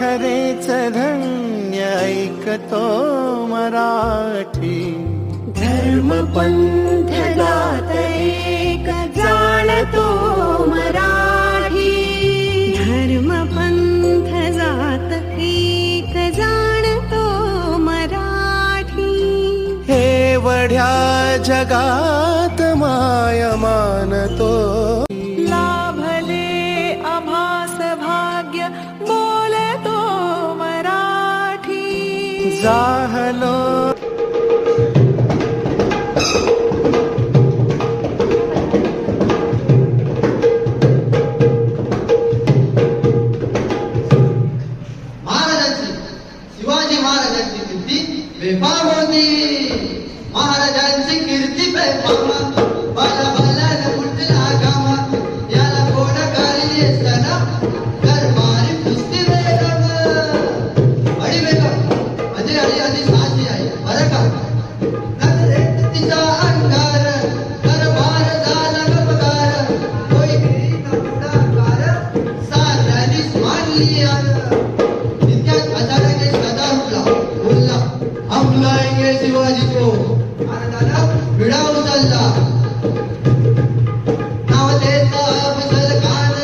खरेच धन्य ऐकतो मराठी. धर्म पंथ जात एक जाणतो मराठी. धर्म पंथ जात एक जाणतो मराठी. एवढ्या जगात माय मानतो. लाभले आभास भाग्य बोलतो मराठी. जाहलो शिवाजी महाराजांची कीर्ती बेफाम होती. महाराजांची कीर्ती बेफाम. बाला बाला कुठला कामा याला कोण काळी असताना दरबारी कुस्ती बेगम. अडी बेगम म्हणजे आधी साची आहे बरं का. नजरेत तिचा अंगार दरबार झाला गपकार. होय पुढाकार साऱ्यांनीच मानली यार. हम लाएंगे शिवाजी को. भिडा उचलला नाव देता अफजल खान.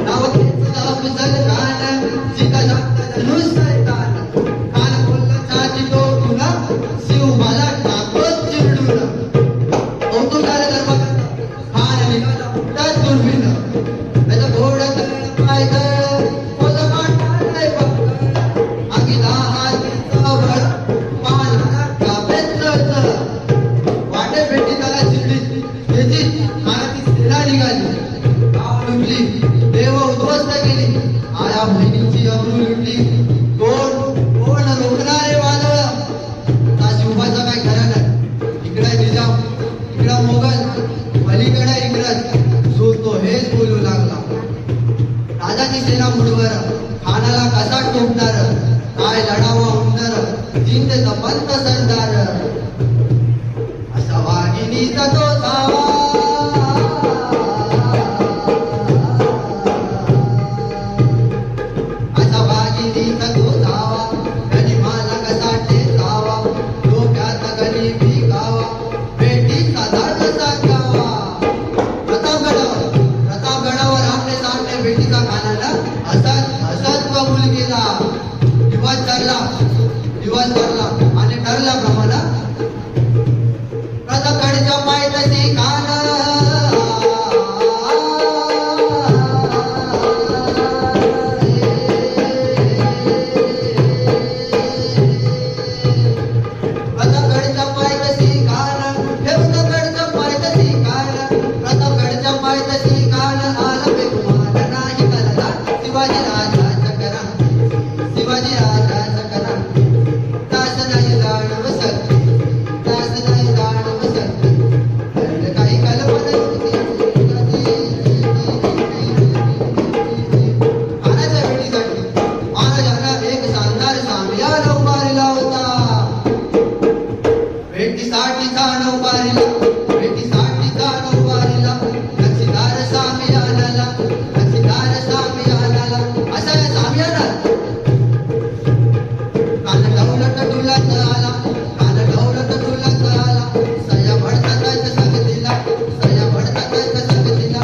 नाव देता अफजल खान. सीता जागता नुसैतान. कान बोलला चाची तो तुला शिव मला टाको चिरडून. कौतुक झालं दरबार. खान निघाला त्यात दुर्बिन. त्याचा घोडा पायदळ ओझं मांडलंय पक्क. आगीला हातीचा बळ पानाला कापेत जळतं. वाटे भेटी त्याला शिरडी त्याची खानाची सेना निघाली. गाव लुटली देव उद्ध्वस्त केली. आया बहिणीची अब्रू लुटली. कोण कोण रोखणारे वादळ. त्या शिवबाचा काय खरं नाही. इकडे निजाम इकडा मोगल पलीकडे इंग्रज. जो तो हेच बोलू लागला. राजाची सेना मुठवर. खानाला कसा टोकणार. काय लढावा उंदर जिंकचा पंत सरदार. असा वाघिणीचा तो धावा. असा वाघिणीचा तो धावा. गनिमाला कसा टेकावा. डोक्यात गनिमी गावा. बेटीचा धर्म सांगावा. प्रतापगडावर आपले सामने बेटीचा खानाला असत कबूल केला. दिवस ठरला आणि ठरल्याप्रमाणे प्रतापगडच्या पायथ्याशी खान. प्रतापगडच्या पायथ्याशी खान. प्रतापगडच्या पायथ्याशी खान. प्रतापगडच्या पायथ्याशी खान. आला बेगुमान नाही कलला. शिवाजी राजाचा करा. शिवाजी राजाचा करा. दास नाही जाणव सकते. दास नाही जाणव सकते. काही कल्पना नव्हती. खानाच्या भेटीसाठी महाराजांना एक शानदार सामियान उभारला होता. भेटीसाठीचा नौबारीला. भेटीसाठीचा नौबारीला. लक्षीदार सामियानाला. लक्षीदार सामियानाला. असा या सामियानात कान डौलत डुलत आला. कान डौलत डुलत आला. सया भडतात संगतीला. सया भडतात संगतीला.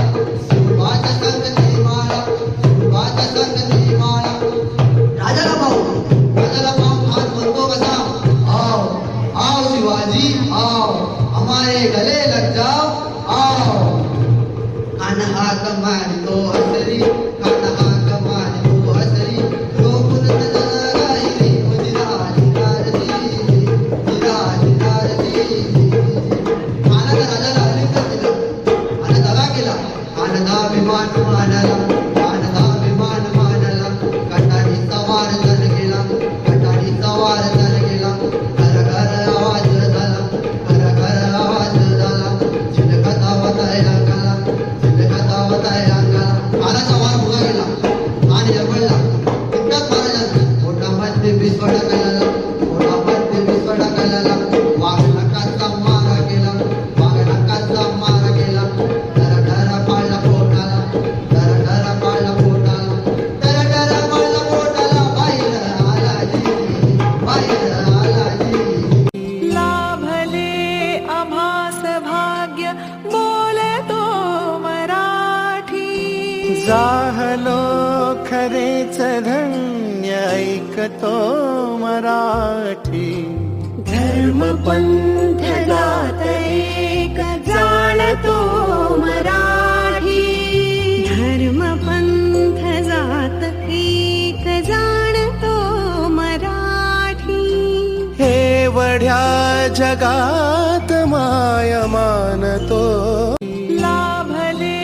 सुरवात संगती माळा. सुरवात संगती माळा. राजाला पाहू हात म्हणतो कसा. आओ आओ शिवाजी आओ. हमारे गले लग जाओ आओ. कान हाक मारतो हसरी. कान हाक मारतो हसरी. लोकून राहिली जिराजी खानानं राजाला अलिप्त केलं आणि दगा केला. खानदा विमान मानला. खानदा विमान मानला. कटारी सवार जण गेला. कटारी सवार जण गेला. घर घर आवाज झाला. घर घर आवाज झाला. चिलखता वताय अंगाला. चिलखता वताय अंगाला. खानाचा वार उगा गेला. खान जवळला. तितक्यात महाराजांनी मोठा मध्ये विस्फोट केला. मोठा मध्ये विस्फोट केला. वाघ जाहलो खरेच धन्य ऐकतो मराठी. धर्मपंथ जात एक जाणतो मराठी. धर्मपंथ जात एक जाणतो मराठी. हे वढ्या जगात माय मानतो. लाभले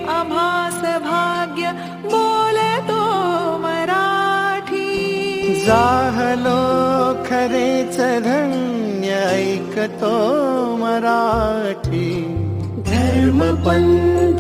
आभास भाग्य बोलतो मराठी. जाहलो खरेच धन्य ऐकतो मराठी. धर्मपंथ